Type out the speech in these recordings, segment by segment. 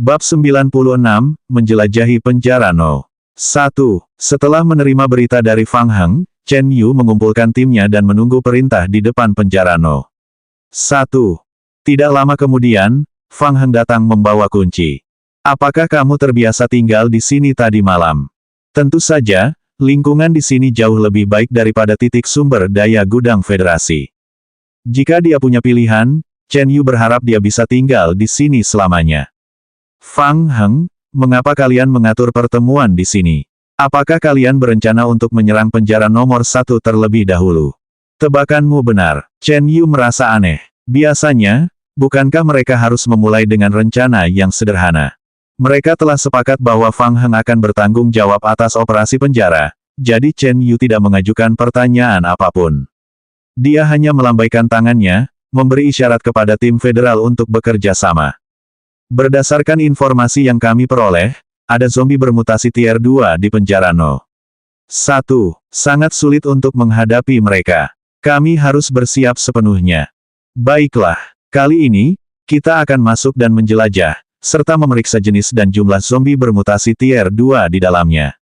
Bab 96, Menjelajahi Penjara No. 1. Setelah menerima berita dari Fang Heng, Chen Yu mengumpulkan timnya dan menunggu perintah di depan penjara No. 1. Tidak lama kemudian, Fang Heng datang membawa kunci. Apakah kamu terbiasa tinggal di sini tadi malam? Tentu saja, lingkungan di sini jauh lebih baik daripada titik sumber daya gudang Federasi. Jika dia punya pilihan, Chen Yu berharap dia bisa tinggal di sini selamanya. Fang Heng, mengapa kalian mengatur pertemuan di sini? Apakah kalian berencana untuk menyerang penjara nomor 1 terlebih dahulu? Tebakanmu benar. Chen Yu merasa aneh. Biasanya, bukankah mereka harus memulai dengan rencana yang sederhana? Mereka telah sepakat bahwa Fang Heng akan bertanggung jawab atas operasi penjara, jadi Chen Yu tidak mengajukan pertanyaan apapun. Dia hanya melambaikan tangannya, memberi isyarat kepada tim federal untuk bekerja sama. Berdasarkan informasi yang kami peroleh, ada zombie bermutasi tier 2 di penjara No. 1. Sangat sulit untuk menghadapi mereka. Kami harus bersiap sepenuhnya. Baiklah, kali ini, kita akan masuk dan menjelajah, serta memeriksa jenis dan jumlah zombie bermutasi tier 2 di dalamnya.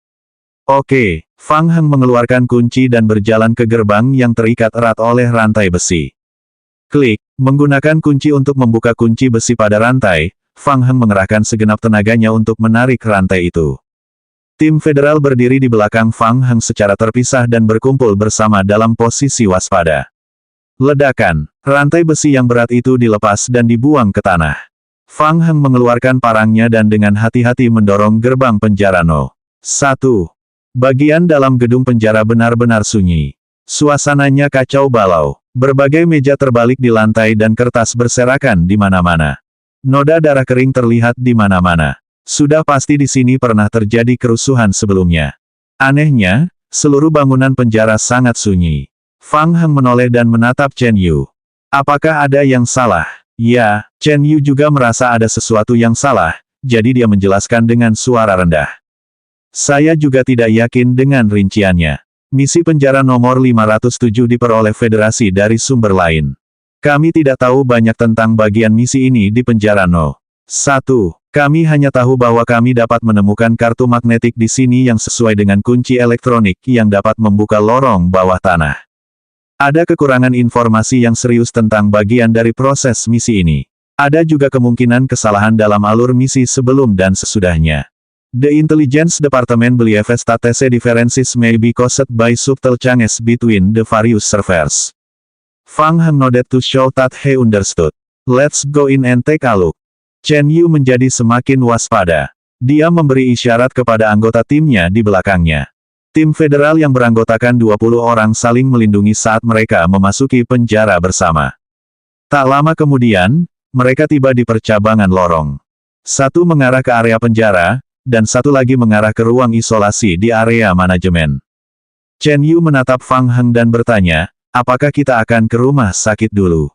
Oke, Fang Heng mengeluarkan kunci dan berjalan ke gerbang yang terikat erat oleh rantai besi. Klik, menggunakan kunci untuk membuka kunci besi pada rantai. Fang Heng mengerahkan segenap tenaganya untuk menarik rantai itu. Tim federal berdiri di belakang Fang Heng secara terpisah dan berkumpul bersama dalam posisi waspada. Ledakan, rantai besi yang berat itu dilepas dan dibuang ke tanah. Fang Heng mengeluarkan parangnya dan dengan hati-hati mendorong gerbang penjara No. 1. Bagian dalam gedung penjara benar-benar sunyi. Suasananya kacau balau. Berbagai meja terbalik di lantai dan kertas berserakan di mana-mana. Noda darah kering terlihat di mana-mana. Sudah pasti di sini pernah terjadi kerusuhan sebelumnya. Anehnya, seluruh bangunan penjara sangat sunyi. Fang Heng menoleh dan menatap Chen Yu. Apakah ada yang salah? Ya, Chen Yu juga merasa ada sesuatu yang salah, jadi dia menjelaskan dengan suara rendah. Saya juga tidak yakin dengan rinciannya. Misi penjara nomor 507 diperoleh Federasi dari sumber lain. Kami tidak tahu banyak tentang bagian misi ini di penjara No. 1. Kami hanya tahu bahwa kami dapat menemukan kartu magnetik di sini yang sesuai dengan kunci elektronik yang dapat membuka lorong bawah tanah. Ada kekurangan informasi yang serius tentang bagian dari proses misi ini. Ada juga kemungkinan kesalahan dalam alur misi sebelum dan sesudahnya. The Intelligence Department believes that the differences may be caused by subtle changes between the various servers. Fang Heng nodded to show that he understood. Let's go in and take a look. Chen Yu menjadi semakin waspada. Dia memberi isyarat kepada anggota timnya di belakangnya. Tim federal yang beranggotakan 20 orang saling melindungi saat mereka memasuki penjara bersama. Tak lama kemudian, mereka tiba di percabangan lorong. Satu mengarah ke area penjara, dan satu lagi mengarah ke ruang isolasi di area manajemen. Chen Yu menatap Fang Heng dan bertanya, apakah kita akan ke rumah sakit dulu?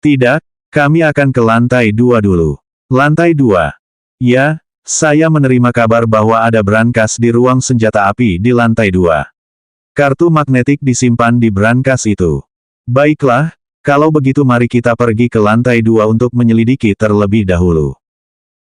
Tidak, kami akan ke lantai 2 dulu. Lantai 2. Ya, saya menerima kabar bahwa ada brankas di ruang senjata api di lantai 2. Kartu magnetik disimpan di brankas itu. Baiklah, kalau begitu mari kita pergi ke lantai 2 untuk menyelidiki terlebih dahulu.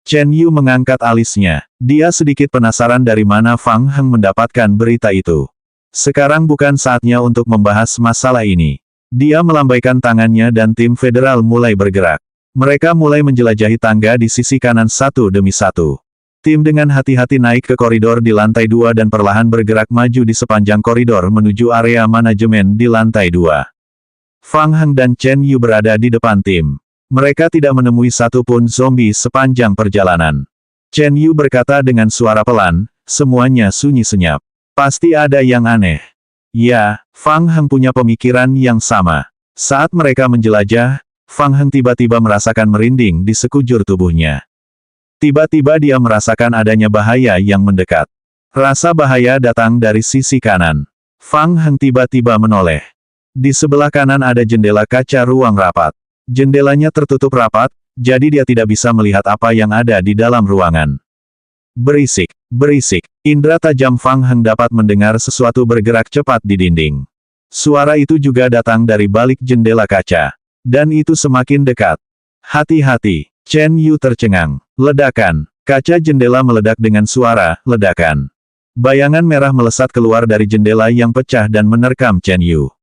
Chen Yu mengangkat alisnya. Dia sedikit penasaran dari mana Fang Heng mendapatkan berita itu. Sekarang bukan saatnya untuk membahas masalah ini. Dia melambaikan tangannya dan tim federal mulai bergerak. Mereka mulai menjelajahi tangga di sisi kanan satu demi satu. Tim dengan hati-hati naik ke koridor di lantai 2 dan perlahan bergerak maju di sepanjang koridor menuju area manajemen di lantai 2. Fang Heng dan Chen Yu berada di depan tim. Mereka tidak menemui satupun zombie sepanjang perjalanan. Chen Yu berkata dengan suara pelan, semuanya sunyi senyap. Pasti ada yang aneh. Ya, Fang Heng punya pemikiran yang sama. Saat mereka menjelajah, Fang Heng tiba-tiba merasakan merinding di sekujur tubuhnya. Tiba-tiba dia merasakan adanya bahaya yang mendekat. Rasa bahaya datang dari sisi kanan. Fang Heng tiba-tiba menoleh. Di sebelah kanan ada jendela kaca ruang rapat. Jendelanya tertutup rapat, jadi dia tidak bisa melihat apa yang ada di dalam ruangan. Berisik, berisik. Indra tajam Fang Heng dapat mendengar sesuatu bergerak cepat di dinding. Suara itu juga datang dari balik jendela kaca. Dan itu semakin dekat. Hati-hati, Chen Yu tercengang. Ledakan. Kaca jendela meledak dengan suara ledakan. Bayangan merah melesat keluar dari jendela yang pecah dan menerkam Chen Yu.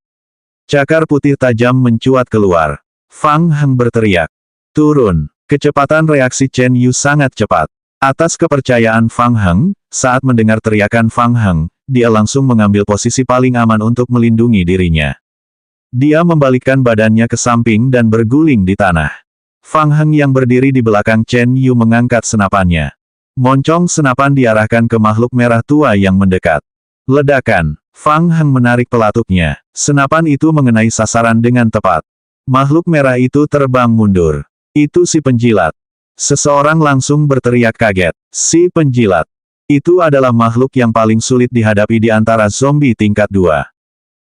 Cakar putih tajam mencuat keluar. Fang Heng berteriak. Turun. Kecepatan reaksi Chen Yu sangat cepat. Atas kepercayaan Fang Heng, saat mendengar teriakan Fang Heng, dia langsung mengambil posisi paling aman untuk melindungi dirinya. Dia membalikkan badannya ke samping dan berguling di tanah. Fang Heng yang berdiri di belakang Chen Yu mengangkat senapannya. Moncong senapan diarahkan ke makhluk merah tua yang mendekat. Ledakan. Fang Heng menarik pelatuknya. Senapan itu mengenai sasaran dengan tepat. Makhluk merah itu terbang mundur. Itu si penjilat. Seseorang langsung berteriak kaget. Si penjilat. Itu adalah makhluk yang paling sulit dihadapi di antara zombie tingkat 2.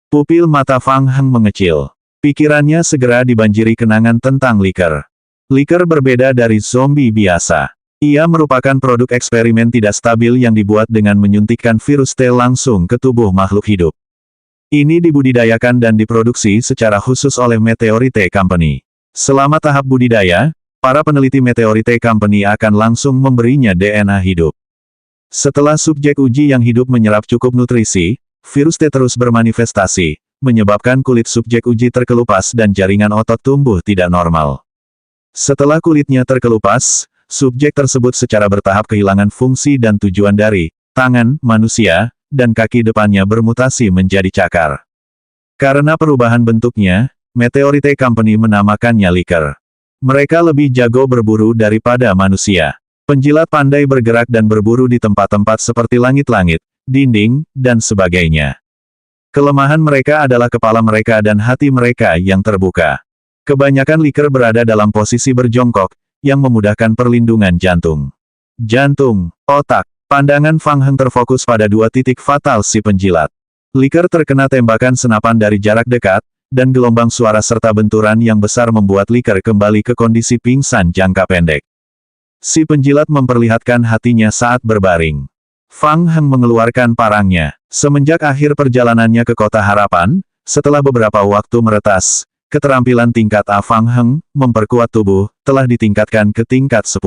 Pupil mata Fang Heng mengecil. Pikirannya segera dibanjiri kenangan tentang liker. Liker berbeda dari zombie biasa. Ia merupakan produk eksperimen tidak stabil yang dibuat dengan menyuntikkan virus T langsung ke tubuh makhluk hidup. Ini dibudidayakan dan diproduksi secara khusus oleh Meteorite Company. Selama tahap budidaya, para peneliti Meteorite Company akan langsung memberinya DNA hidup. Setelah subjek uji yang hidup menyerap cukup nutrisi, virus T terus bermanifestasi, menyebabkan kulit subjek uji terkelupas dan jaringan otot tumbuh tidak normal. Setelah kulitnya terkelupas, subjek tersebut secara bertahap kehilangan fungsi dan tujuan dari tangan manusia, dan kaki depannya bermutasi menjadi cakar. Karena perubahan bentuknya, Meteorite Company menamakannya liker. Mereka lebih jago berburu daripada manusia. Penjilat pandai bergerak dan berburu di tempat-tempat seperti langit-langit, dinding, dan sebagainya. Kelemahan mereka adalah kepala mereka dan hati mereka yang terbuka. Kebanyakan liker berada dalam posisi berjongkok, yang memudahkan perlindungan jantung. Jantung, otak, pandangan Fang Heng terfokus pada 2 titik fatal si penjilat. Liker terkena tembakan senapan dari jarak dekat, dan gelombang suara serta benturan yang besar membuat liker kembali ke kondisi pingsan jangka pendek. Si penjilat memperlihatkan hatinya saat berbaring. Fang Heng mengeluarkan parangnya. Semenjak akhir perjalanannya ke Kota Harapan, setelah beberapa waktu meretas, keterampilan tingkat A Fang Heng, memperkuat tubuh, telah ditingkatkan ke tingkat 10.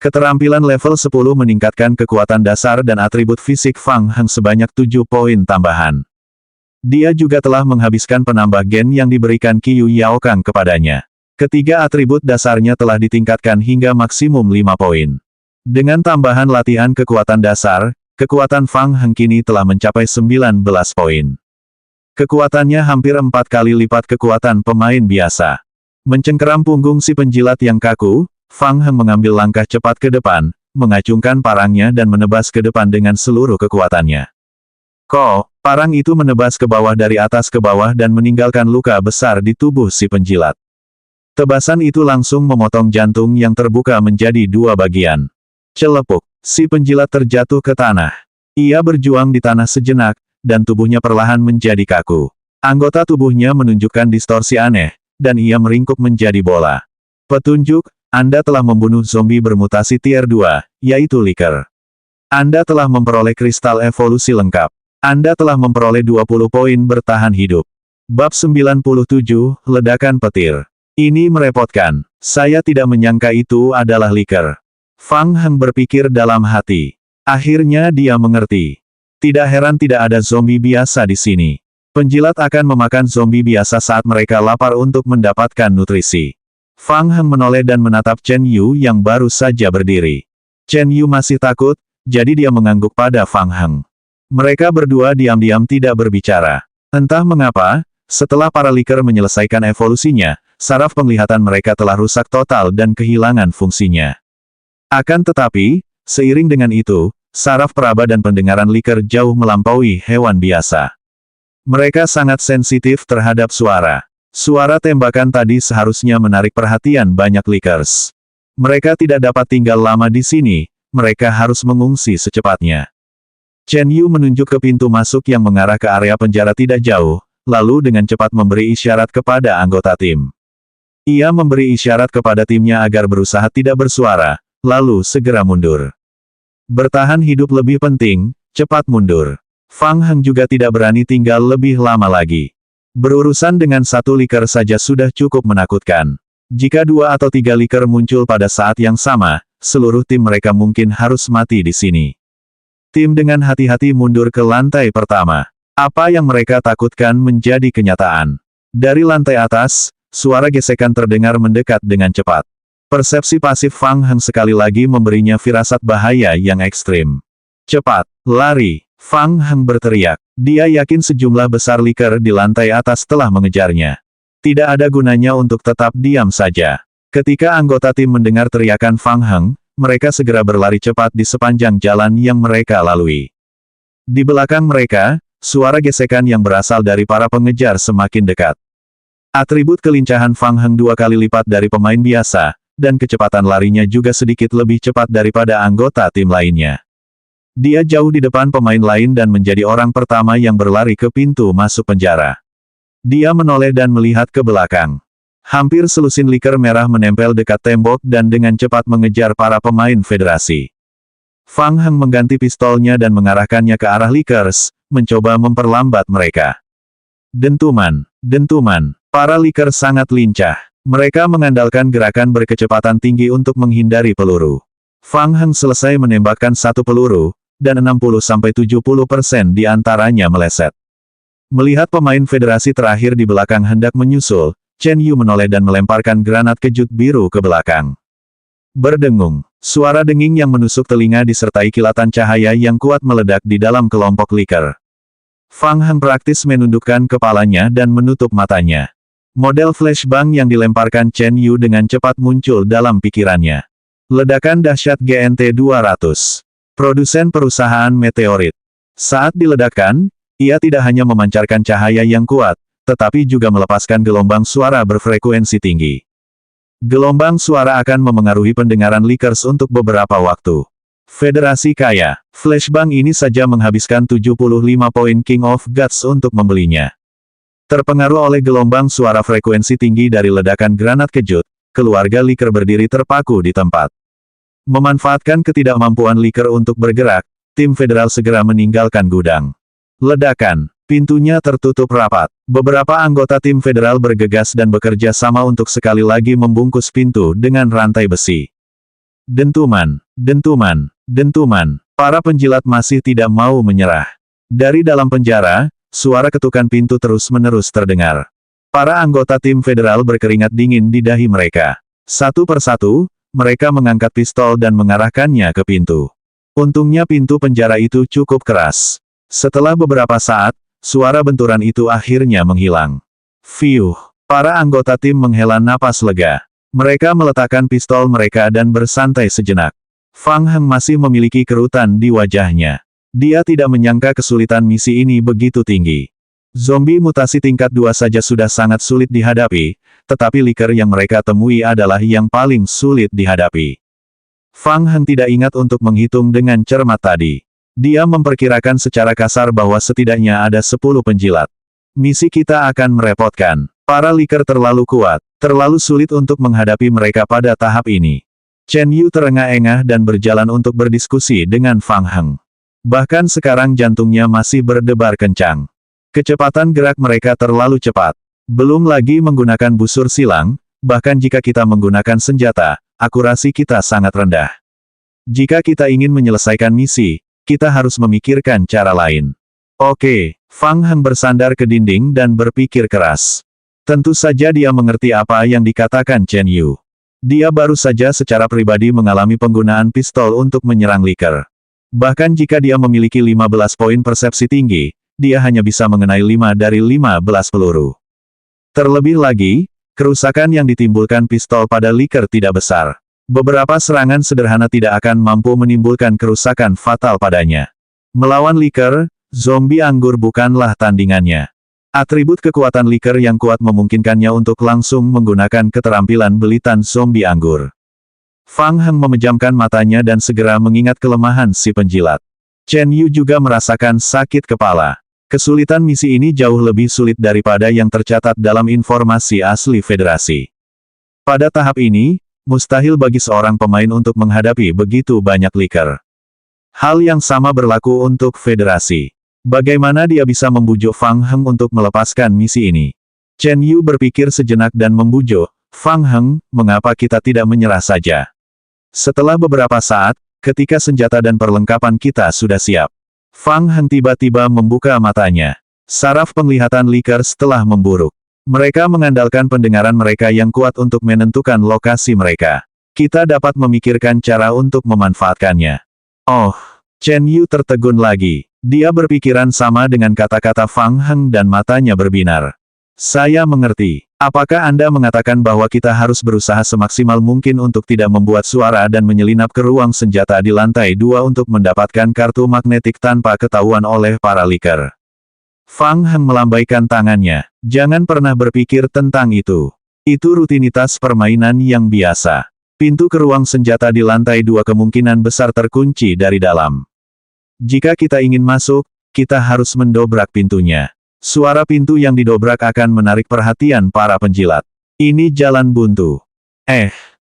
Keterampilan level 10 meningkatkan kekuatan dasar dan atribut fisik Fang Heng sebanyak 7 poin tambahan. Dia juga telah menghabiskan penambah gen yang diberikan Qiyu Yaokang kepadanya. Ketiga atribut dasarnya telah ditingkatkan hingga maksimum 5 poin. Dengan tambahan latihan kekuatan dasar, kekuatan Fang Heng kini telah mencapai 19 poin. Kekuatannya hampir 4 kali lipat kekuatan pemain biasa. Mencengkeram punggung si penjilat yang kaku, Fang Heng mengambil langkah cepat ke depan, mengacungkan parangnya dan menebas ke depan dengan seluruh kekuatannya. Parang itu menebas ke bawah dari atas ke bawah dan meninggalkan luka besar di tubuh si penjilat. Tebasan itu langsung memotong jantung yang terbuka menjadi 2 bagian. Celepuk, si penjilat terjatuh ke tanah. Ia berjuang di tanah sejenak, dan tubuhnya perlahan menjadi kaku. Anggota tubuhnya menunjukkan distorsi aneh, dan ia meringkuk menjadi bola. Petunjuk, Anda telah membunuh zombie bermutasi tier 2, yaitu liker. Anda telah memperoleh kristal evolusi lengkap. Anda telah memperoleh 20 poin bertahan hidup. Bab 97, Ledakan Petir. Ini merepotkan. Saya tidak menyangka itu adalah liker. Fang Heng berpikir dalam hati. Akhirnya dia mengerti. Tidak heran tidak ada zombie biasa di sini. Penjilat akan memakan zombie biasa saat mereka lapar untuk mendapatkan nutrisi. Fang Heng menoleh dan menatap Chen Yu yang baru saja berdiri. Chen Yu masih takut, jadi dia mengangguk pada Fang Heng. Mereka berdua diam-diam tidak berbicara. Entah mengapa, setelah para liker menyelesaikan evolusinya, saraf penglihatan mereka telah rusak total dan kehilangan fungsinya. Akan tetapi, seiring dengan itu, saraf peraba dan pendengaran liker jauh melampaui hewan biasa. Mereka sangat sensitif terhadap suara. Suara tembakan tadi seharusnya menarik perhatian banyak likers. Mereka tidak dapat tinggal lama di sini, mereka harus mengungsi secepatnya. Chen Yu menunjuk ke pintu masuk yang mengarah ke area penjara tidak jauh, lalu dengan cepat memberi isyarat kepada anggota tim. Ia memberi isyarat kepada timnya agar berusaha tidak bersuara, lalu segera mundur. Bertahan hidup lebih penting, cepat mundur. Fang Heng juga tidak berani tinggal lebih lama lagi. Berurusan dengan satu liker saja sudah cukup menakutkan. Jika 2 atau 3 liker muncul pada saat yang sama, seluruh tim mereka mungkin harus mati di sini. Tim dengan hati-hati mundur ke lantai pertama. Apa yang mereka takutkan menjadi kenyataan. Dari lantai atas, suara gesekan terdengar mendekat dengan cepat. Persepsi pasif Fang Heng sekali lagi memberinya firasat bahaya yang ekstrim. Cepat, lari, Fang Heng berteriak. Dia yakin sejumlah besar liker di lantai atas telah mengejarnya. Tidak ada gunanya untuk tetap diam saja. Ketika anggota tim mendengar teriakan Fang Heng, mereka segera berlari cepat di sepanjang jalan yang mereka lalui. Di belakang mereka, suara gesekan yang berasal dari para pengejar semakin dekat. Atribut kelincahan Fang Heng 2 kali lipat dari pemain biasa, dan kecepatan larinya juga sedikit lebih cepat daripada anggota tim lainnya. Dia jauh di depan pemain lain dan menjadi orang pertama yang berlari ke pintu masuk penjara. Dia menoleh dan melihat ke belakang. Hampir selusin liker merah menempel dekat tembok dan dengan cepat mengejar para pemain federasi. Fang Heng mengganti pistolnya dan mengarahkannya ke arah likers, mencoba memperlambat mereka. Dentuman, dentuman. Para liker sangat lincah. Mereka mengandalkan gerakan berkecepatan tinggi untuk menghindari peluru. Fang Heng selesai menembakkan 1 peluru, dan 60-70% di antaranya meleset. Melihat pemain federasi terakhir di belakang hendak menyusul, Chen Yu menoleh dan melemparkan granat kejut biru ke belakang. Berdengung, suara denging yang menusuk telinga disertai kilatan cahaya yang kuat meledak di dalam kelompok liker. Fang Heng praktis menundukkan kepalanya dan menutup matanya. Model flashbang yang dilemparkan Chen Yu dengan cepat muncul dalam pikirannya. Ledakan dahsyat GNT-200. Produsen perusahaan meteorit. Saat diledakkan, ia tidak hanya memancarkan cahaya yang kuat, tetapi juga melepaskan gelombang suara berfrekuensi tinggi. Gelombang suara akan memengaruhi pendengaran likers untuk beberapa waktu. Federasi kaya, flashbang ini saja menghabiskan 75 poin King of Gods untuk membelinya. Terpengaruh oleh gelombang suara frekuensi tinggi dari ledakan granat kejut, keluarga liker berdiri terpaku di tempat. Memanfaatkan ketidakmampuan liker untuk bergerak, tim federal segera meninggalkan gudang. Ledakan, pintunya tertutup rapat. Beberapa anggota tim federal bergegas dan bekerja sama untuk sekali lagi membungkus pintu dengan rantai besi. Dentuman, dentuman, dentuman. Para penjilat masih tidak mau menyerah. Dari dalam penjara, suara ketukan pintu terus-menerus terdengar. Para anggota tim federal berkeringat dingin di dahi mereka. Satu persatu, mereka mengangkat pistol dan mengarahkannya ke pintu. Untungnya pintu penjara itu cukup keras. Setelah beberapa saat, suara benturan itu akhirnya menghilang. Fiuh, para anggota tim menghela napas lega. Mereka meletakkan pistol mereka dan bersantai sejenak. Fang Heng masih memiliki kerutan di wajahnya. Dia tidak menyangka kesulitan misi ini begitu tinggi. Zombie mutasi tingkat 2 saja sudah sangat sulit dihadapi, tetapi liker yang mereka temui adalah yang paling sulit dihadapi. Fang Heng tidak ingat untuk menghitung dengan cermat tadi. Dia memperkirakan secara kasar bahwa setidaknya ada 10 penjilat. Misi kita akan merepotkan. Para liker terlalu kuat, terlalu sulit untuk menghadapi mereka pada tahap ini. Chen Yu terengah-engah dan berjalan untuk berdiskusi dengan Fang Heng. Bahkan sekarang jantungnya masih berdebar kencang. Kecepatan gerak mereka terlalu cepat. Belum lagi menggunakan busur silang, bahkan jika kita menggunakan senjata, akurasi kita sangat rendah. Jika kita ingin menyelesaikan misi, kita harus memikirkan cara lain. Oke, Fang Heng bersandar ke dinding dan berpikir keras. Tentu saja dia mengerti apa yang dikatakan Chen Yu. Dia baru saja secara pribadi mengalami penggunaan pistol untuk menyerang liker. Bahkan jika dia memiliki 15 poin persepsi tinggi, dia hanya bisa mengenai 5 dari 15 peluru. Terlebih lagi, kerusakan yang ditimbulkan pistol pada liker tidak besar. Beberapa serangan sederhana tidak akan mampu menimbulkan kerusakan fatal padanya. Melawan liker, zombie anggur bukanlah tandingannya. Atribut kekuatan liker yang kuat memungkinkannya untuk langsung menggunakan keterampilan belitan zombie anggur. Fang Heng memejamkan matanya dan segera mengingat kelemahan si penjilat. Chen Yu juga merasakan sakit kepala. Kesulitan misi ini jauh lebih sulit daripada yang tercatat dalam informasi asli Federasi. Pada tahap ini, mustahil bagi seorang pemain untuk menghadapi begitu banyak liker. Hal yang sama berlaku untuk Federasi. Bagaimana dia bisa membujuk Fang Heng untuk melepaskan misi ini? Chen Yu berpikir sejenak dan membujuk, Fang Heng, mengapa kita tidak menyerah saja? Setelah beberapa saat, ketika senjata dan perlengkapan kita sudah siap, Fang Heng tiba-tiba membuka matanya. Saraf penglihatan Likers telah memburuk. Mereka mengandalkan pendengaran mereka yang kuat untuk menentukan lokasi mereka. Kita dapat memikirkan cara untuk memanfaatkannya. Oh, Chen Yu tertegun lagi. Dia berpikiran sama dengan kata-kata Fang Heng dan matanya berbinar. Saya mengerti. Apakah Anda mengatakan bahwa kita harus berusaha semaksimal mungkin untuk tidak membuat suara dan menyelinap ke ruang senjata di lantai 2 untuk mendapatkan kartu magnetik tanpa ketahuan oleh para Liker? Fang Heng melambaikan tangannya. Jangan pernah berpikir tentang itu. Itu rutinitas permainan yang biasa. Pintu ke ruang senjata di lantai 2 kemungkinan besar terkunci dari dalam. Jika kita ingin masuk, kita harus mendobrak pintunya. Suara pintu yang didobrak akan menarik perhatian para penjilat. Ini jalan buntu.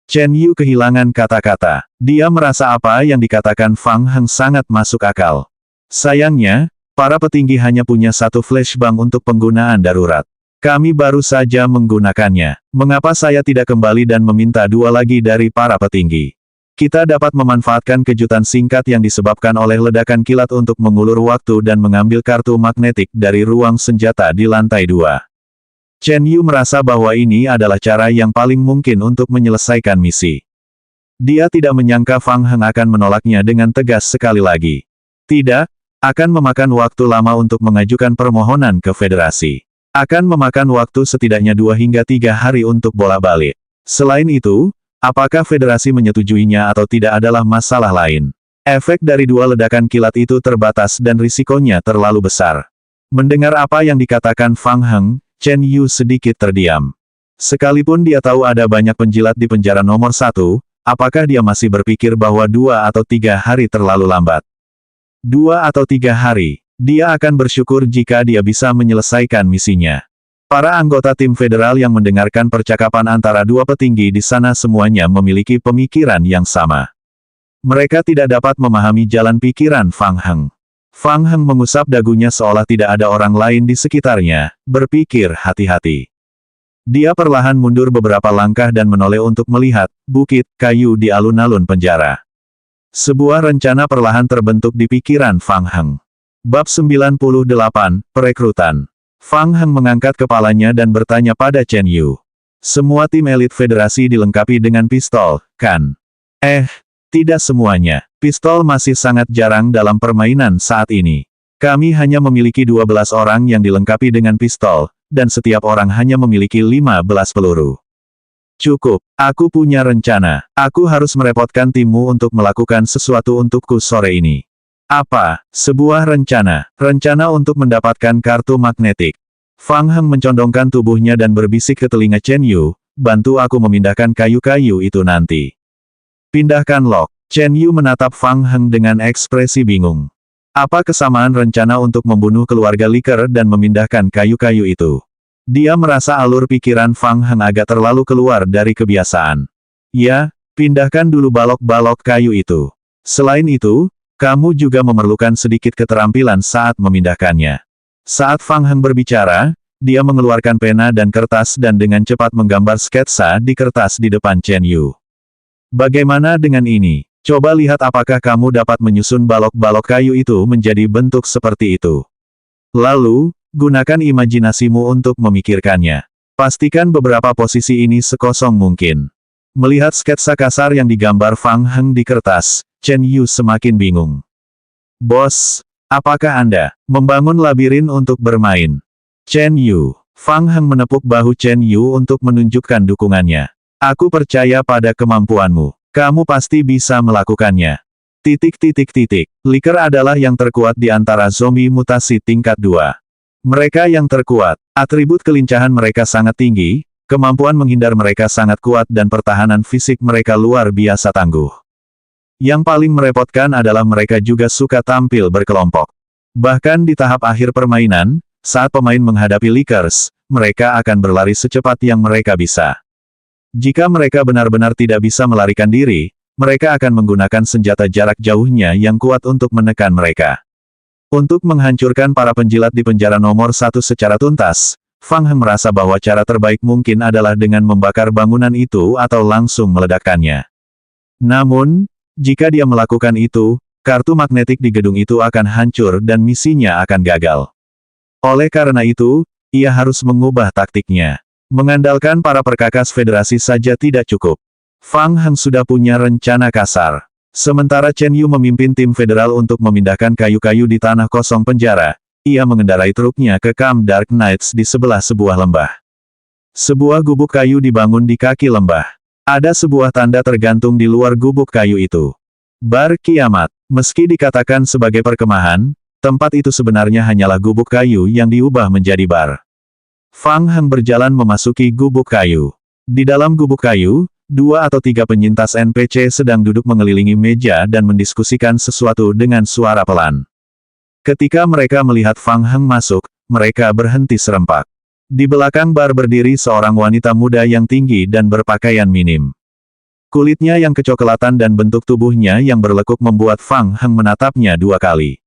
Chen Yu kehilangan kata-kata. Dia merasa apa yang dikatakan Fang Heng sangat masuk akal. Sayangnya, para petinggi hanya punya satu flashbang untuk penggunaan darurat. Kami baru saja menggunakannya. Mengapa saya tidak kembali dan meminta dua lagi dari para petinggi? Kita dapat memanfaatkan kejutan singkat yang disebabkan oleh ledakan kilat untuk mengulur waktu dan mengambil kartu magnetik dari ruang senjata di lantai 2. Chen Yu merasa bahwa ini adalah cara yang paling mungkin untuk menyelesaikan misi. Dia tidak menyangka Fang Heng akan menolaknya dengan tegas sekali lagi. Tidak, akan memakan waktu lama untuk mengajukan permohonan ke federasi. Akan memakan waktu setidaknya 2 hingga 3 hari untuk bolak-balik. Selain itu, apakah federasi menyetujuinya atau tidak adalah masalah lain. Efek dari dua ledakan kilat itu terbatas dan risikonya terlalu besar. Mendengar apa yang dikatakan Fang Heng, Chen Yu sedikit terdiam. Sekalipun dia tahu ada banyak penjilat di penjara nomor 1, apakah dia masih berpikir bahwa 2 atau 3 hari terlalu lambat? 2 atau 3 hari, dia akan bersyukur jika dia bisa menyelesaikan misinya. Para anggota tim federal yang mendengarkan percakapan antara dua petinggi di sana semuanya memiliki pemikiran yang sama. Mereka tidak dapat memahami jalan pikiran Fang Heng. Fang Heng mengusap dagunya seolah tidak ada orang lain di sekitarnya, berpikir hati-hati. Dia perlahan mundur beberapa langkah dan menoleh untuk melihat bukit kayu di alun-alun penjara. Sebuah rencana perlahan terbentuk di pikiran Fang Heng. Bab 98, Perekrutan. Fang Heng mengangkat kepalanya dan bertanya pada Chen Yu. Semua tim elit federasi dilengkapi dengan pistol, kan? Tidak semuanya. Pistol masih sangat jarang dalam permainan saat ini. Kami hanya memiliki 12 orang yang dilengkapi dengan pistol, dan setiap orang hanya memiliki 15 peluru. Cukup, aku punya rencana. Aku harus merepotkan timmu untuk melakukan sesuatu untukku sore ini. Apa? Sebuah rencana. Rencana untuk mendapatkan kartu magnetik. Fang Heng mencondongkan tubuhnya dan berbisik ke telinga Chen Yu, bantu aku memindahkan kayu-kayu itu nanti. Pindahkan lock. Chen Yu menatap Fang Heng dengan ekspresi bingung. Apa kesamaan rencana untuk membunuh keluarga Liker dan memindahkan kayu-kayu itu? Dia merasa alur pikiran Fang Heng agak terlalu keluar dari kebiasaan. Ya, pindahkan dulu balok-balok kayu itu. Selain itu, kamu juga memerlukan sedikit keterampilan saat memindahkannya. Saat Fang Heng berbicara, dia mengeluarkan pena dan kertas dan dengan cepat menggambar sketsa di kertas di depan Chen Yu. Bagaimana dengan ini? Coba lihat apakah kamu dapat menyusun balok-balok kayu itu menjadi bentuk seperti itu. Lalu, gunakan imajinasimu untuk memikirkannya. Pastikan beberapa posisi ini sekosong mungkin. Melihat sketsa kasar yang digambar Fang Heng di kertas, Chen Yu semakin bingung. Bos, apakah Anda membangun labirin untuk bermain? Chen Yu. Fang Heng menepuk bahu Chen Yu untuk menunjukkan dukungannya. Aku percaya pada kemampuanmu. Kamu pasti bisa melakukannya. Liker adalah yang terkuat di antara zombie mutasi tingkat 2. Mereka yang terkuat. Atribut kelincahan mereka sangat tinggi, kemampuan menghindar mereka sangat kuat dan pertahanan fisik mereka luar biasa tangguh. Yang paling merepotkan adalah mereka juga suka tampil berkelompok. Bahkan di tahap akhir permainan, saat pemain menghadapi Likers, mereka akan berlari secepat yang mereka bisa. Jika mereka benar-benar tidak bisa melarikan diri, mereka akan menggunakan senjata jarak jauhnya yang kuat untuk menekan mereka. Untuk menghancurkan para penjilat di penjara nomor 1 secara tuntas, Fang Heng merasa bahwa cara terbaik mungkin adalah dengan membakar bangunan itu atau langsung meledakkannya. Namun, jika dia melakukan itu, kartu magnetik di gedung itu akan hancur dan misinya akan gagal. Oleh karena itu, ia harus mengubah taktiknya. Mengandalkan para perkakas federasi saja tidak cukup. Fang Heng sudah punya rencana kasar. Sementara Chen Yu memimpin tim federal untuk memindahkan kayu-kayu di tanah kosong penjara, ia mengendarai truknya ke kamp Dark Knights di sebelah sebuah lembah. Sebuah gubuk kayu dibangun di kaki lembah. Ada sebuah tanda tergantung di luar gubuk kayu itu. Bar Kiamat. Meski dikatakan sebagai perkemahan, tempat itu sebenarnya hanyalah gubuk kayu yang diubah menjadi bar. Fang Heng berjalan memasuki gubuk kayu. Di dalam gubuk kayu, 2 atau 3 penyintas NPC sedang duduk mengelilingi meja dan mendiskusikan sesuatu dengan suara pelan. Ketika mereka melihat Fang Heng masuk, mereka berhenti serempak. Di belakang bar berdiri seorang wanita muda yang tinggi dan berpakaian minim. Kulitnya yang kecoklatan dan bentuk tubuhnya yang berlekuk membuat Fang Heng menatapnya 2 kali.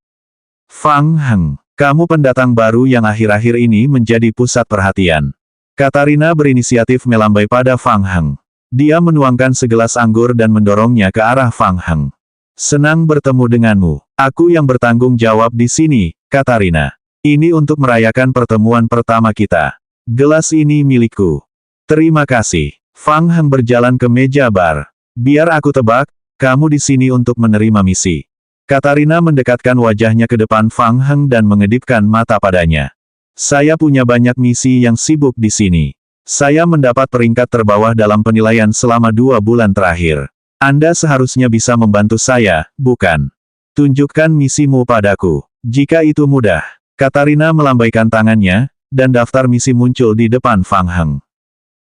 Fang Heng, kamu pendatang baru yang akhir-akhir ini menjadi pusat perhatian. Katarina berinisiatif melambai pada Fang Heng. Dia menuangkan segelas anggur dan mendorongnya ke arah Fang Heng. Senang bertemu denganmu. Aku yang bertanggung jawab di sini, Katarina. Ini untuk merayakan pertemuan pertama kita. Gelas ini milikku. Terima kasih. Fang Heng berjalan ke meja bar. Biar aku tebak, kamu di sini untuk menerima misi. Katarina mendekatkan wajahnya ke depan Fang Heng dan mengedipkan mata padanya. Saya punya banyak misi yang sibuk di sini. Saya mendapat peringkat terbawah dalam penilaian selama 2 bulan terakhir. Anda seharusnya bisa membantu saya, bukan? Tunjukkan misimu padaku. Jika itu mudah. Katarina melambaikan tangannya, dan daftar misi muncul di depan Fang Heng.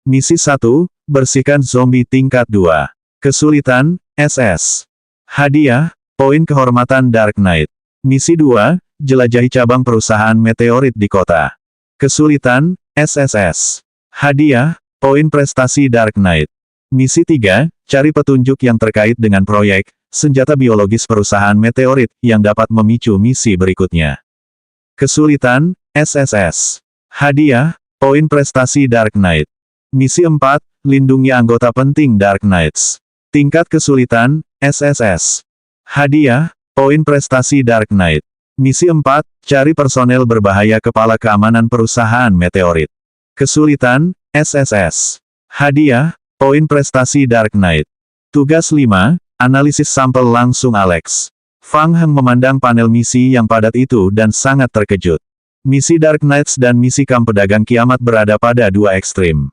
Misi 1, bersihkan zombie tingkat 2. Kesulitan, SS. Hadiah, poin kehormatan Dark Knight. Misi 2, jelajahi cabang perusahaan meteorit di kota. Kesulitan, SSS. Hadiah, poin prestasi Dark Knight. Misi 3, cari petunjuk yang terkait dengan proyek, senjata biologis perusahaan meteorit, yang dapat memicu misi berikutnya. Kesulitan, SSS. Hadiah, poin prestasi Dark Knight. Misi 4, lindungi anggota penting Dark Knights. Tingkat kesulitan, SSS. Hadiah, poin prestasi Dark Knight. Misi 4, cari personel berbahaya kepala keamanan perusahaan meteorit. Kesulitan, SSS. Hadiah, poin prestasi Dark Knight. Tugas 5, analisis sampel langsung Alex. Fang Heng memandang panel misi yang padat itu dan sangat terkejut. Misi Dark Knights dan misi kamp pedagang kiamat berada pada 2 ekstrim.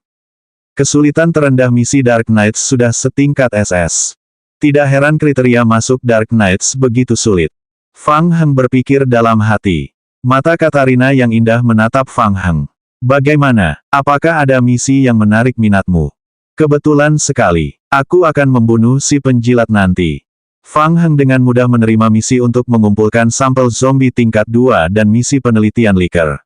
Kesulitan terendah misi Dark Knights sudah setingkat SS. Tidak heran kriteria masuk Dark Knights begitu sulit. Fang Heng berpikir dalam hati. Mata Katarina yang indah menatap Fang Heng. Bagaimana? Apakah ada misi yang menarik minatmu? Kebetulan sekali. Aku akan membunuh si penjilat nanti. Fang Heng dengan mudah menerima misi untuk mengumpulkan sampel zombie tingkat 2 dan misi penelitian liker.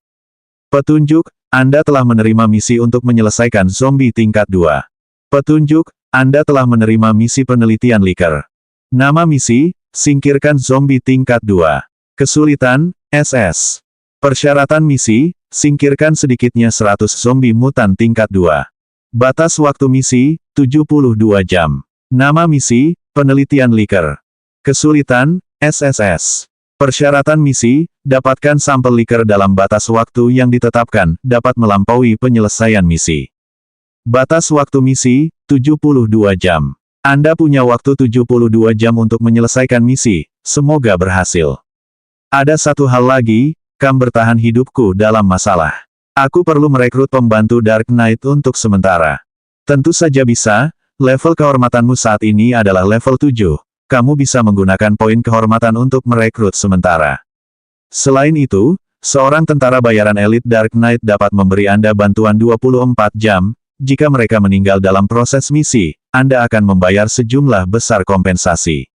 Petunjuk, Anda telah menerima misi untuk menyelesaikan zombie tingkat 2. Petunjuk, Anda telah menerima misi penelitian liker. Nama misi, singkirkan zombie tingkat 2. Kesulitan, SS. Persyaratan misi, singkirkan sedikitnya 100 zombie mutan tingkat 2. Batas waktu misi, 72 jam. Nama misi, penelitian liker. Kesulitan, SSS. Persyaratan misi, dapatkan sampel liker dalam batas waktu yang ditetapkan, dapat melampaui penyelesaian misi. Batas waktu misi, 72 jam. Anda punya waktu 72 jam untuk menyelesaikan misi, semoga berhasil. Ada satu hal lagi, kamu bertahan hidupku dalam masalah. Aku perlu merekrut pembantu Dark Knight untuk sementara. Tentu saja bisa. Level kehormatanmu saat ini adalah level 7, kamu bisa menggunakan poin kehormatan untuk merekrut sementara. Selain itu, seorang tentara bayaran elit Dark Knight dapat memberi Anda bantuan 24 jam, jika mereka meninggal dalam proses misi, Anda akan membayar sejumlah besar kompensasi.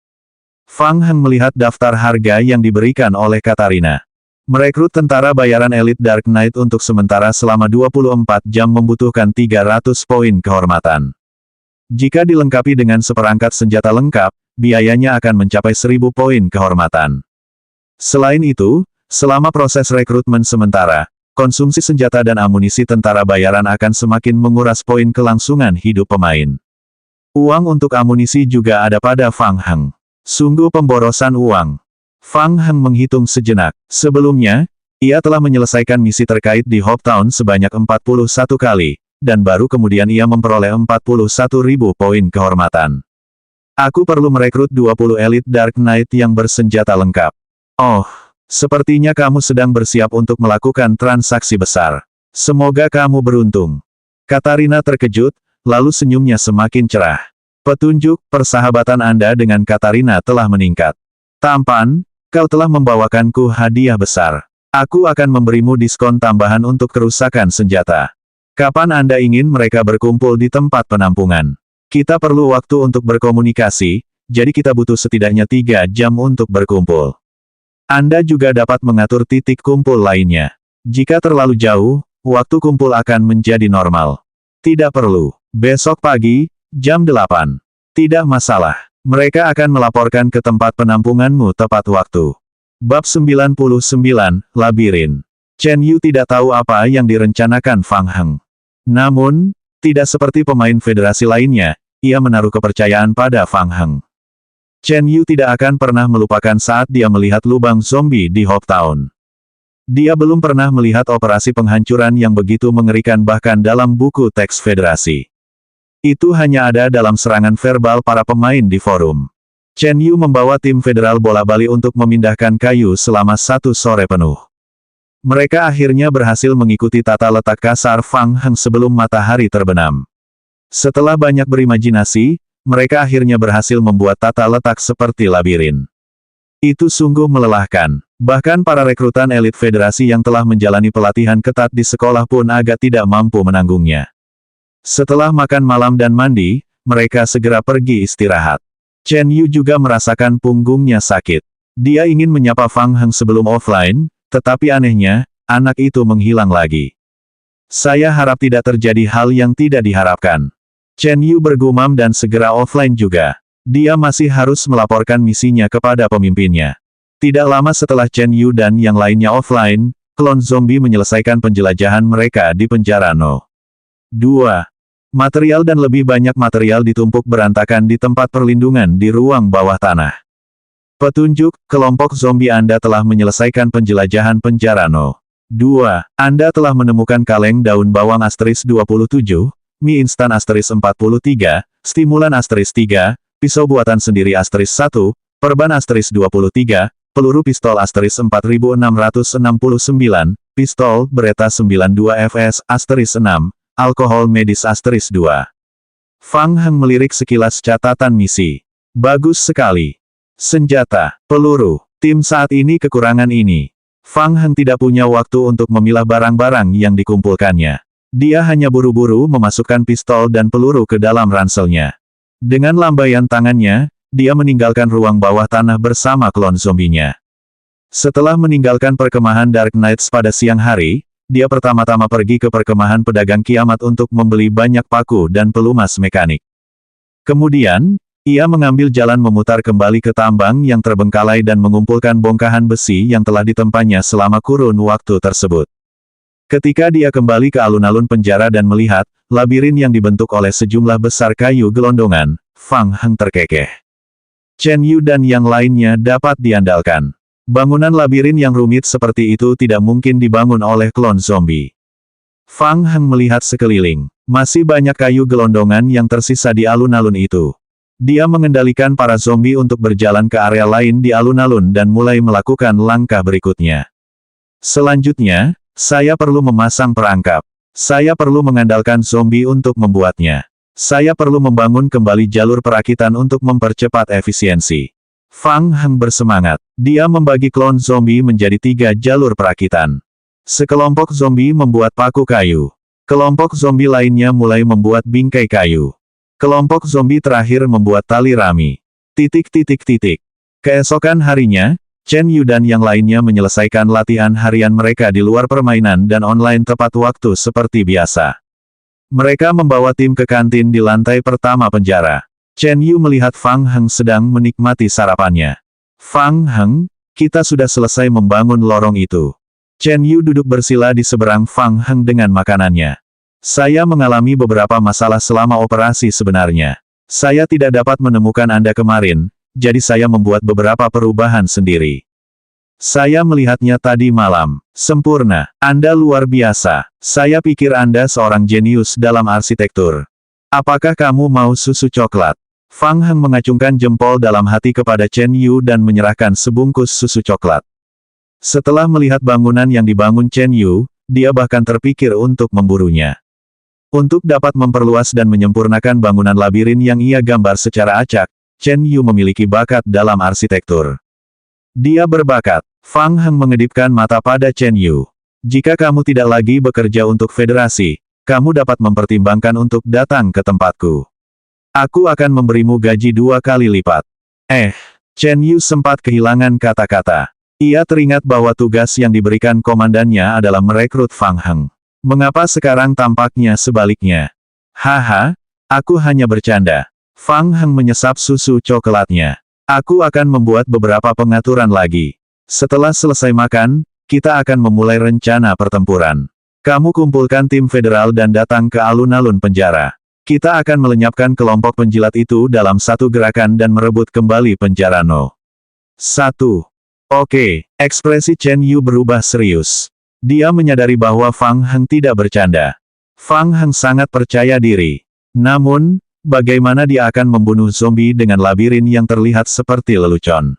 Fang Heng melihat daftar harga yang diberikan oleh Katarina. Merekrut tentara bayaran elit Dark Knight untuk sementara selama 24 jam membutuhkan 300 poin kehormatan. Jika dilengkapi dengan seperangkat senjata lengkap, biayanya akan mencapai 1000 poin kehormatan. Selain itu, selama proses rekrutmen sementara, konsumsi senjata dan amunisi tentara bayaran akan semakin menguras poin kelangsungan hidup pemain. Uang untuk amunisi juga ada pada Fang Heng. Sungguh pemborosan uang. Fang Heng menghitung sejenak. Sebelumnya, ia telah menyelesaikan misi terkait di Hopetown sebanyak 41 kali, dan baru kemudian ia memperoleh 41.000 poin kehormatan. Aku perlu merekrut 20 elit Dark Knight yang bersenjata lengkap. Oh, sepertinya kamu sedang bersiap untuk melakukan transaksi besar. Semoga kamu beruntung. Katarina terkejut, lalu senyumnya semakin cerah. Petunjuk, persahabatan Anda dengan Katarina telah meningkat. Tampan, kau telah membawakanku hadiah besar. Aku akan memberimu diskon tambahan untuk kerusakan senjata. Kapan Anda ingin mereka berkumpul di tempat penampungan? Kita perlu waktu untuk berkomunikasi, jadi kita butuh setidaknya 3 jam untuk berkumpul. Anda juga dapat mengatur titik kumpul lainnya. Jika terlalu jauh, waktu kumpul akan menjadi normal. Tidak perlu. Besok pagi, jam 8. Tidak masalah. Mereka akan melaporkan ke tempat penampunganmu tepat waktu. Bab 99, Labirin. Chen Yu tidak tahu apa yang direncanakan Fang Heng. Namun, tidak seperti pemain federasi lainnya, ia menaruh kepercayaan pada Fang Heng. Chen Yu tidak akan pernah melupakan saat dia melihat lubang zombie di Hopetown. Dia belum pernah melihat operasi penghancuran yang begitu mengerikan bahkan dalam buku teks federasi. Itu hanya ada dalam serangan verbal para pemain di forum. Chen Yu membawa tim federal bola Bali untuk memindahkan kayu selama 1 sore penuh. Mereka akhirnya berhasil mengikuti tata letak kasar Fang Heng sebelum matahari terbenam. Setelah banyak berimajinasi, mereka akhirnya berhasil membuat tata letak seperti labirin. Itu sungguh melelahkan. Bahkan para rekrutan elit federasi yang telah menjalani pelatihan ketat di sekolah pun agak tidak mampu menanggungnya. Setelah makan malam dan mandi, mereka segera pergi istirahat. Chen Yu juga merasakan punggungnya sakit. Dia ingin menyapa Fang Heng sebelum offline, tetapi anehnya, anak itu menghilang lagi. Saya harap tidak terjadi hal yang tidak diharapkan. Chen Yu bergumam dan segera offline juga. Dia masih harus melaporkan misinya kepada pemimpinnya. Tidak lama setelah Chen Yu dan yang lainnya offline, klon zombie menyelesaikan penjelajahan mereka di penjara No. 2. Material dan lebih banyak material ditumpuk berantakan di tempat perlindungan di ruang bawah tanah. Petunjuk, kelompok zombie Anda telah menyelesaikan penjelajahan penjara No. 2. Anda telah menemukan kaleng daun bawang asterisk 27, mie instan asterisk 43, stimulan asterisk 3, pisau buatan sendiri asterisk 1, perban asterisk 23, peluru pistol asterisk 4669, pistol Beretta 92 FS asterisk 6, alkohol medis asterisk 2. Fang Heng melirik sekilas catatan misi. Bagus sekali. Senjata, peluru, tim saat ini kekurangan ini. Fang Heng tidak punya waktu untuk memilah barang-barang yang dikumpulkannya. Dia hanya buru-buru memasukkan pistol dan peluru ke dalam ranselnya. Dengan lambaian tangannya, dia meninggalkan ruang bawah tanah bersama klon zombinya. Setelah meninggalkan perkemahan Dark Knights pada siang hari, dia pertama-tama pergi ke perkemahan pedagang kiamat untuk membeli banyak paku dan pelumas mekanik. Kemudian, ia mengambil jalan memutar kembali ke tambang yang terbengkalai dan mengumpulkan bongkahan besi yang telah ditempanya selama kurun waktu tersebut. Ketika dia kembali ke alun-alun penjara dan melihat labirin yang dibentuk oleh sejumlah besar kayu gelondongan, Fang Heng terkekeh. Chen Yu dan yang lainnya dapat diandalkan. Bangunan labirin yang rumit seperti itu tidak mungkin dibangun oleh klon zombie. Fang Heng melihat sekeliling. Masih banyak kayu gelondongan yang tersisa di alun-alun itu. Dia mengendalikan para zombie untuk berjalan ke area lain di alun-alun dan mulai melakukan langkah berikutnya. Selanjutnya, saya perlu memasang perangkap. Saya perlu mengandalkan zombie untuk membuatnya. Saya perlu membangun kembali jalur perakitan untuk mempercepat efisiensi. Fang Heng bersemangat. Dia membagi klon zombie menjadi 3 jalur perakitan. Sekelompok zombie membuat paku kayu. Kelompok zombie lainnya mulai membuat bingkai kayu. Kelompok zombie terakhir membuat tali rami. Keesokan harinya, Chen Yu dan yang lainnya menyelesaikan latihan harian mereka di luar permainan dan online tepat waktu seperti biasa. Mereka membawa tim ke kantin di lantai pertama penjara. Chen Yu melihat Fang Heng sedang menikmati sarapannya. Fang Heng, kita sudah selesai membangun lorong itu. Chen Yu duduk bersila di seberang Fang Heng dengan makanannya. Saya mengalami beberapa masalah selama operasi sebenarnya. Saya tidak dapat menemukan Anda kemarin, jadi saya membuat beberapa perubahan sendiri. Saya melihatnya tadi malam. Sempurna. Anda luar biasa. Saya pikir Anda seorang jenius dalam arsitektur. Apakah kamu mau susu coklat? Fang Heng mengacungkan jempol dalam hati kepada Chen Yu dan menyerahkan sebungkus susu coklat. Setelah melihat bangunan yang dibangun Chen Yu, dia bahkan terpikir untuk memburunya. Untuk dapat memperluas dan menyempurnakan bangunan labirin yang ia gambar secara acak, Chen Yu memiliki bakat dalam arsitektur. Dia berbakat. Fang Heng mengedipkan mata pada Chen Yu. Jika kamu tidak lagi bekerja untuk federasi, kamu dapat mempertimbangkan untuk datang ke tempatku. Aku akan memberimu gaji 2 kali lipat. Chen Yu sempat kehilangan kata-kata. Ia teringat bahwa tugas yang diberikan komandannya adalah merekrut Fang Heng. Mengapa sekarang tampaknya sebaliknya? Haha, aku hanya bercanda. Fang Heng menyesap susu coklatnya. Aku akan membuat beberapa pengaturan lagi. Setelah selesai makan, kita akan memulai rencana pertempuran. Kamu kumpulkan tim federal dan datang ke alun-alun penjara. Kita akan melenyapkan kelompok penjilat itu dalam satu gerakan dan merebut kembali penjara No. 1. Oke, ekspresi Chen Yu berubah serius. Dia menyadari bahwa Fang Heng tidak bercanda. Fang Heng sangat percaya diri. Namun, bagaimana dia akan membunuh zombie dengan labirin yang terlihat seperti lelucon?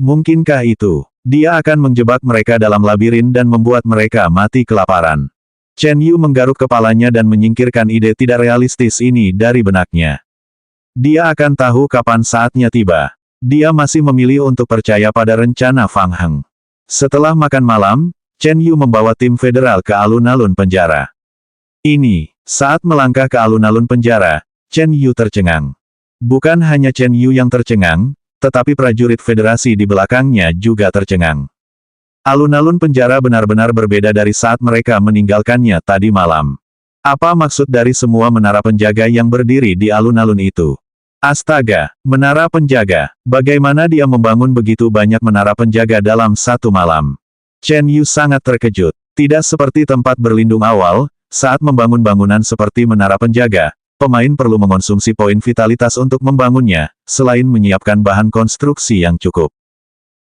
Mungkinkah itu? Dia akan menjebak mereka dalam labirin dan membuat mereka mati kelaparan. Chen Yu menggaruk kepalanya dan menyingkirkan ide tidak realistis ini dari benaknya. Dia akan tahu kapan saatnya tiba. Dia masih memilih untuk percaya pada rencana Fang Heng. Setelah makan malam, Chen Yu membawa tim federal ke alun-alun penjara. Saat melangkah ke alun-alun penjara, Chen Yu tercengang. Bukan hanya Chen Yu yang tercengang, tetapi prajurit federasi di belakangnya juga tercengang. Alun-alun penjara benar-benar berbeda dari saat mereka meninggalkannya tadi malam. Apa maksud dari semua menara penjaga yang berdiri di alun-alun itu? Astaga, menara penjaga. Bagaimana dia membangun begitu banyak menara penjaga dalam satu malam? Chen Yu sangat terkejut. Tidak seperti tempat berlindung awal, saat membangun bangunan seperti menara penjaga, pemain perlu mengonsumsi poin vitalitas untuk membangunnya, selain menyiapkan bahan konstruksi yang cukup.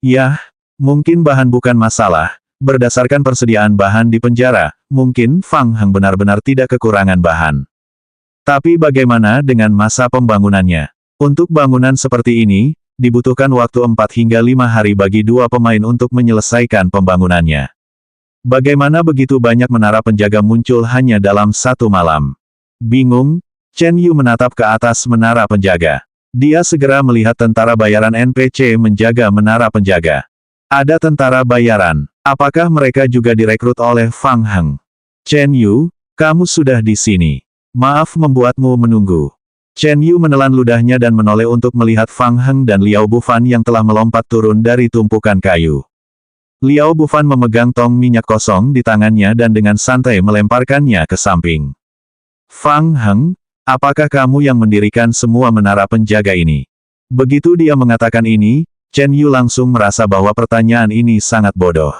Yah, mungkin bahan bukan masalah. Berdasarkan persediaan bahan di penjara, mungkin Fang Heng benar-benar tidak kekurangan bahan. Tapi bagaimana dengan masa pembangunannya? Untuk bangunan seperti ini, dibutuhkan waktu 4 hingga 5 hari bagi 2 pemain untuk menyelesaikan pembangunannya. Bagaimana begitu banyak menara penjaga muncul hanya dalam satu malam? Bingung, Chen Yu menatap ke atas menara penjaga. Dia segera melihat tentara bayaran NPC menjaga menara penjaga. Ada tentara bayaran. Apakah mereka juga direkrut oleh Fang Heng? Chen Yu, kamu sudah di sini. Maaf membuatmu menunggu. Chen Yu menelan ludahnya dan menoleh untuk melihat Fang Heng dan Liao Bufan yang telah melompat turun dari tumpukan kayu. Liao Bufan memegang tong minyak kosong di tangannya dan dengan santai melemparkannya ke samping. Fang Heng, apakah kamu yang mendirikan semua menara penjaga ini? Begitu dia mengatakan ini, Chen Yu langsung merasa bahwa pertanyaan ini sangat bodoh.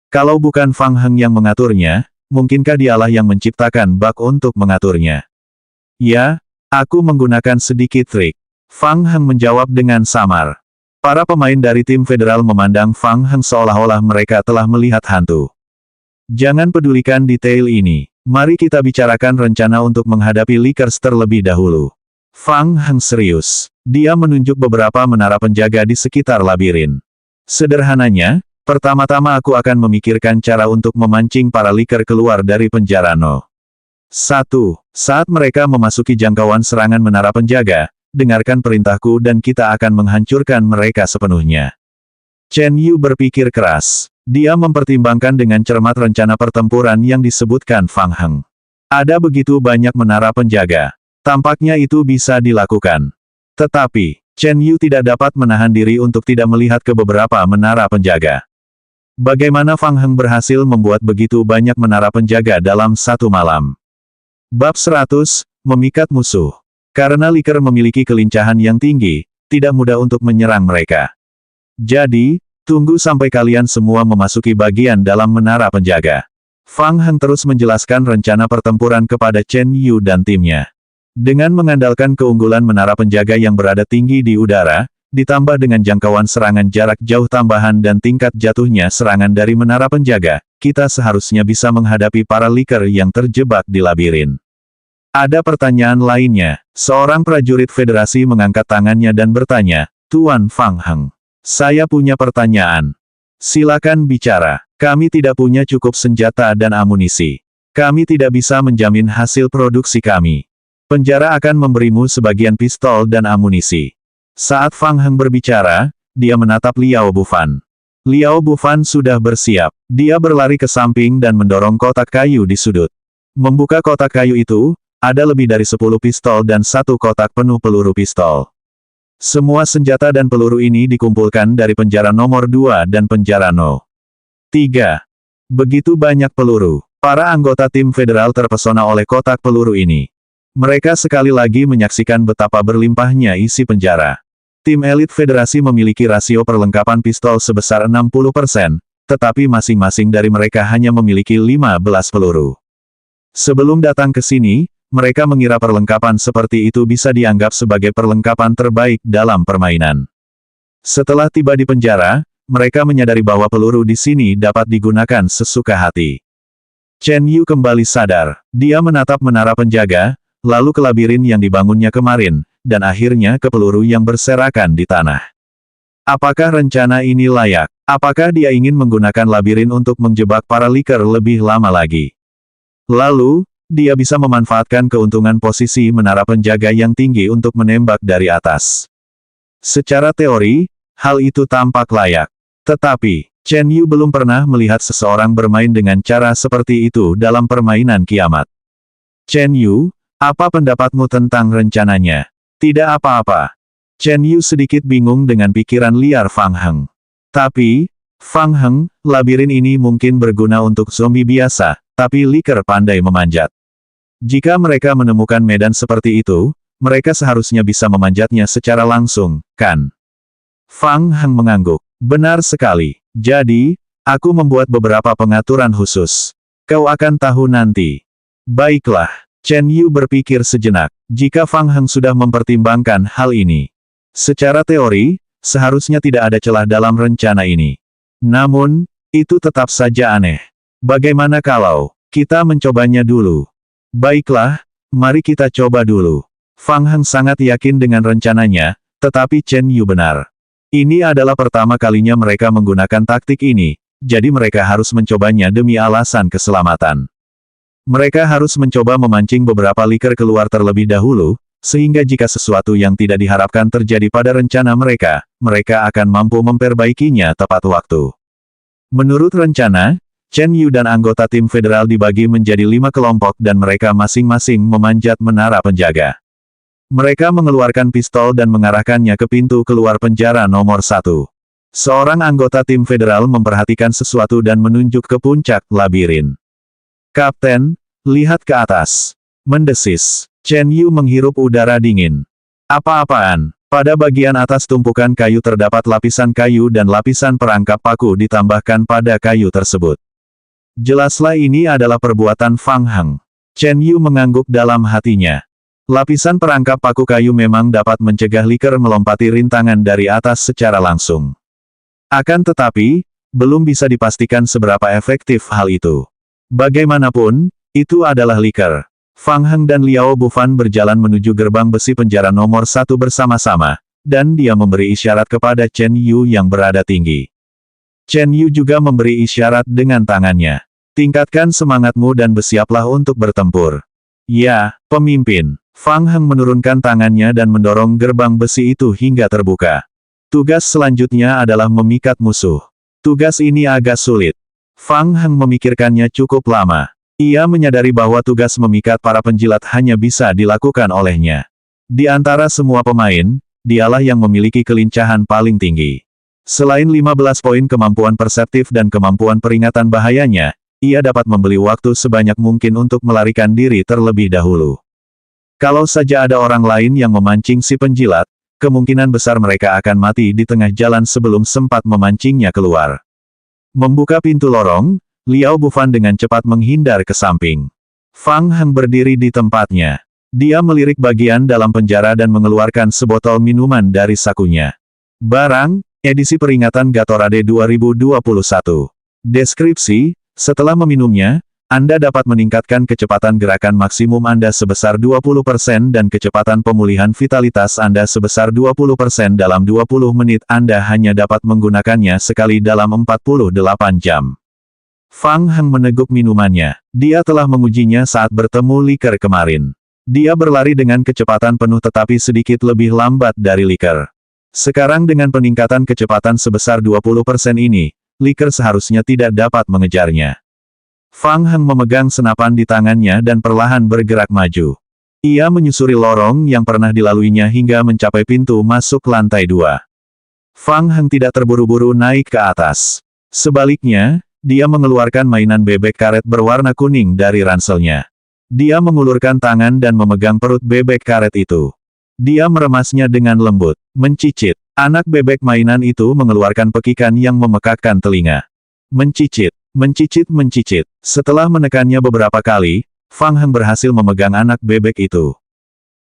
Kalau bukan Fang Heng yang mengaturnya, mungkinkah dialah yang menciptakan bak untuk mengaturnya? Ya, aku menggunakan sedikit trik. Fang Heng menjawab dengan samar. Para pemain dari tim federal memandang Fang Heng seolah-olah mereka telah melihat hantu. Jangan pedulikan detail ini. Mari kita bicarakan rencana untuk menghadapi Likers terlebih dahulu. Fang Heng serius. Dia menunjuk beberapa menara penjaga di sekitar labirin. Sederhananya, pertama-tama aku akan memikirkan cara untuk memancing para Liker keluar dari penjara No. 1. Saat mereka memasuki jangkauan serangan menara penjaga, dengarkan perintahku dan kita akan menghancurkan mereka sepenuhnya. Chen Yu berpikir keras. Dia mempertimbangkan dengan cermat rencana pertempuran yang disebutkan Fang Heng. Ada begitu banyak menara penjaga. Tampaknya itu bisa dilakukan. Tetapi, Chen Yu tidak dapat menahan diri untuk tidak melihat ke beberapa menara penjaga. Bagaimana Fang Heng berhasil membuat begitu banyak menara penjaga dalam satu malam? Bab 100, Memikat Musuh. Karena Liker memiliki kelincahan yang tinggi, tidak mudah untuk menyerang mereka. Jadi, Tunggu sampai kalian semua memasuki bagian dalam menara penjaga. Fang Heng terus menjelaskan rencana pertempuran kepada Chen Yu dan timnya. Dengan mengandalkan keunggulan menara penjaga yang berada tinggi di udara, ditambah dengan jangkauan serangan jarak jauh tambahan dan tingkat jatuhnya serangan dari menara penjaga, kita seharusnya bisa menghadapi para liker yang terjebak di labirin. Ada pertanyaan lainnya. Seorang prajurit federasi mengangkat tangannya dan bertanya, Tuan Fang Heng. Saya punya pertanyaan. Silakan bicara. Kami tidak punya cukup senjata dan amunisi. Kami tidak bisa menjamin hasil produksi kami. Penjara akan memberimu sebagian pistol dan amunisi. Saat Fang Heng berbicara, dia menatap Liao Bufan. Liao Bufan sudah bersiap. Dia berlari ke samping dan mendorong kotak kayu di sudut. Membuka kotak kayu itu, ada lebih dari 10 pistol dan satu kotak penuh peluru pistol. Semua senjata dan peluru ini dikumpulkan dari penjara nomor 2 dan penjara No. 3. Begitu banyak peluru. Para anggota tim federal terpesona oleh kotak peluru ini. Mereka sekali lagi menyaksikan betapa berlimpahnya isi penjara. Tim elit federasi memiliki rasio perlengkapan pistol sebesar 60%, tetapi masing-masing dari mereka hanya memiliki 15 peluru. Sebelum datang ke sini, mereka mengira perlengkapan seperti itu bisa dianggap sebagai perlengkapan terbaik dalam permainan. Setelah tiba di penjara, mereka menyadari bahwa peluru di sini dapat digunakan sesuka hati. Chen Yu kembali sadar. Dia menatap menara penjaga, lalu ke labirin yang dibangunnya kemarin, dan akhirnya ke peluru yang berserakan di tanah. Apakah rencana ini layak? Apakah dia ingin menggunakan labirin untuk menjebak para liker lebih lama lagi? Lalu, dia bisa memanfaatkan keuntungan posisi menara penjaga yang tinggi untuk menembak dari atas. Secara teori, hal itu tampak layak. Tetapi, Chen Yu belum pernah melihat seseorang bermain dengan cara seperti itu dalam permainan kiamat. Chen Yu, apa pendapatmu tentang rencananya? Tidak apa-apa. Chen Yu sedikit bingung dengan pikiran liar Fang Heng. Tapi, Fang Heng, labirin ini mungkin berguna untuk zombie biasa, tapi liker pandai memanjat. Jika mereka menemukan medan seperti itu, mereka seharusnya bisa memanjatnya secara langsung, kan? Fang Heng mengangguk. Benar sekali. Jadi, aku membuat beberapa pengaturan khusus. Kau akan tahu nanti. Baiklah. Chen Yu berpikir sejenak. Jika Fang Heng sudah mempertimbangkan hal ini, secara teori, seharusnya tidak ada celah dalam rencana ini. Namun, itu tetap saja aneh. Bagaimana kalau kita mencobanya dulu? Baiklah, mari kita coba dulu. Fang Heng sangat yakin dengan rencananya, tetapi Chen Yu benar. Ini adalah pertama kalinya mereka menggunakan taktik ini, jadi mereka harus mencobanya demi alasan keselamatan. Mereka harus mencoba memancing beberapa liker keluar terlebih dahulu, sehingga jika sesuatu yang tidak diharapkan terjadi pada rencana mereka, mereka akan mampu memperbaikinya tepat waktu. Menurut rencana, Chen Yu dan anggota tim federal dibagi menjadi 5 kelompok dan mereka masing-masing memanjat menara penjaga. Mereka mengeluarkan pistol dan mengarahkannya ke pintu keluar penjara nomor 1. Seorang anggota tim federal memperhatikan sesuatu dan menunjuk ke puncak labirin. Kapten, lihat ke atas. Mendesis. Chen Yu menghirup udara dingin. Apa-apaan? Pada bagian atas tumpukan kayu terdapat lapisan kayu dan lapisan perangkap paku ditambahkan pada kayu tersebut. Jelaslah ini adalah perbuatan Fang Heng. Chen Yu mengangguk dalam hatinya. Lapisan perangkap paku kayu memang dapat mencegah liker melompati rintangan dari atas secara langsung. Akan tetapi, belum bisa dipastikan seberapa efektif hal itu. Bagaimanapun, itu adalah liker. Fang Heng dan Liao Bufan berjalan menuju gerbang besi penjara nomor 1 bersama-sama, dan dia memberi isyarat kepada Chen Yu yang berada tinggi. Chen Yu juga memberi isyarat dengan tangannya. Tingkatkan semangatmu dan bersiaplah untuk bertempur. Ya, pemimpin. Fang Heng menurunkan tangannya dan mendorong gerbang besi itu hingga terbuka. Tugas selanjutnya adalah memikat musuh. Tugas ini agak sulit. Fang Heng memikirkannya cukup lama. Ia menyadari bahwa tugas memikat para penjilat hanya bisa dilakukan olehnya. Di antara semua pemain, dialah yang memiliki kelincahan paling tinggi. Selain 15 poin kemampuan perseptif dan kemampuan peringatan bahayanya, ia dapat membeli waktu sebanyak mungkin untuk melarikan diri terlebih dahulu. Kalau saja ada orang lain yang memancing si penjilat, kemungkinan besar mereka akan mati di tengah jalan sebelum sempat memancingnya keluar. Membuka pintu lorong, Liao Bufan dengan cepat menghindar ke samping. Fang Heng berdiri di tempatnya. Dia melirik bagian dalam penjara dan mengeluarkan sebotol minuman dari sakunya. Barang, edisi peringatan Gatorade 2021. Deskripsi, setelah meminumnya, Anda dapat meningkatkan kecepatan gerakan maksimum Anda sebesar 20% dan kecepatan pemulihan vitalitas Anda sebesar 20% dalam 20 menit. Anda hanya dapat menggunakannya sekali dalam 48 jam. Fang Heng meneguk minumannya. Dia telah mengujinya saat bertemu Liker kemarin. Dia berlari dengan kecepatan penuh tetapi sedikit lebih lambat dari Liker. Sekarang dengan peningkatan kecepatan sebesar 20% ini, Liker seharusnya tidak dapat mengejarnya. Fang Heng memegang senapan di tangannya dan perlahan bergerak maju. Ia menyusuri lorong yang pernah dilaluinya hingga mencapai pintu masuk lantai 2. Fang Heng tidak terburu-buru naik ke atas. Sebaliknya, dia mengeluarkan mainan bebek karet berwarna kuning dari ranselnya. Dia mengulurkan tangan dan memegang perut bebek karet itu. Dia meremasnya dengan lembut, mencicit. Anak bebek mainan itu mengeluarkan pekikan yang memekakkan telinga. Mencicit. Mencicit. Setelah menekannya beberapa kali, Fang Heng berhasil memegang anak bebek itu.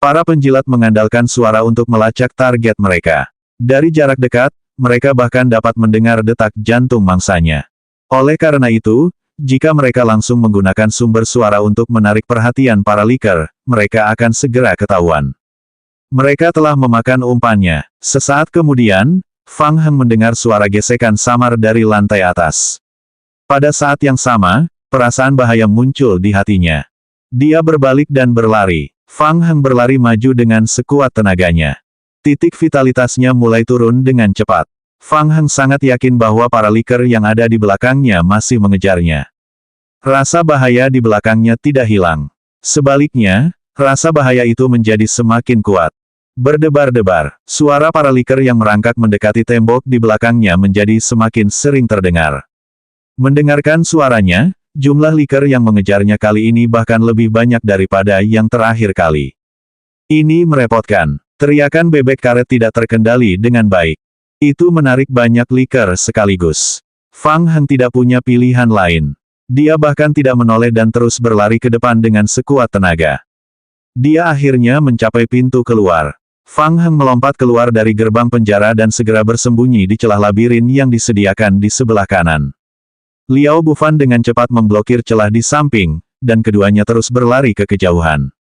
Para penjilat mengandalkan suara untuk melacak target mereka. Dari jarak dekat, mereka bahkan dapat mendengar detak jantung mangsanya. Oleh karena itu, jika mereka langsung menggunakan sumber suara untuk menarik perhatian para Liker, mereka akan segera ketahuan. Mereka telah memakan umpannya. Sesaat kemudian, Fang Heng mendengar suara gesekan samar dari lantai atas. Pada saat yang sama, perasaan bahaya muncul di hatinya. Dia berbalik dan berlari. Fang Heng berlari maju dengan sekuat tenaganya. Titik vitalitasnya mulai turun dengan cepat. Fang Heng sangat yakin bahwa para Liker yang ada di belakangnya masih mengejarnya. Rasa bahaya di belakangnya tidak hilang. Sebaliknya, rasa bahaya itu menjadi semakin kuat. Berdebar-debar, suara para Liker yang merangkak mendekati tembok di belakangnya menjadi semakin sering terdengar. Mendengarkan suaranya, jumlah Liker yang mengejarnya kali ini bahkan lebih banyak daripada yang terakhir kali. Ini merepotkan. Teriakan bebek karet tidak terkendali dengan baik. Itu menarik banyak Liker sekaligus. Fang Heng tidak punya pilihan lain. Dia bahkan tidak menoleh dan terus berlari ke depan dengan sekuat tenaga. Dia akhirnya mencapai pintu keluar. Fang Heng melompat keluar dari gerbang penjara dan segera bersembunyi di celah labirin yang disediakan di sebelah kanan. Liao Bufan dengan cepat memblokir celah di samping, dan keduanya terus berlari ke kejauhan.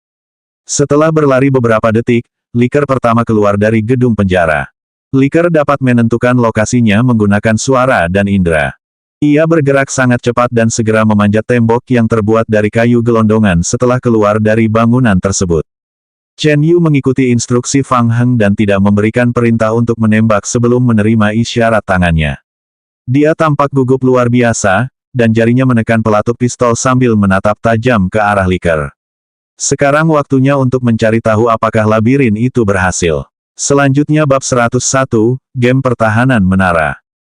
Setelah berlari beberapa detik, Liker pertama keluar dari gedung penjara. Liker dapat menentukan lokasinya menggunakan suara dan indera. Ia bergerak sangat cepat dan segera memanjat tembok yang terbuat dari kayu gelondongan setelah keluar dari bangunan tersebut. Chen Yu mengikuti instruksi Fang Heng dan tidak memberikan perintah untuk menembak sebelum menerima isyarat tangannya. Dia tampak gugup luar biasa, dan jarinya menekan pelatuk pistol sambil menatap tajam ke arah Liker. Sekarang waktunya untuk mencari tahu apakah labirin itu berhasil. Selanjutnya bab 101, Game Pertahanan Menara.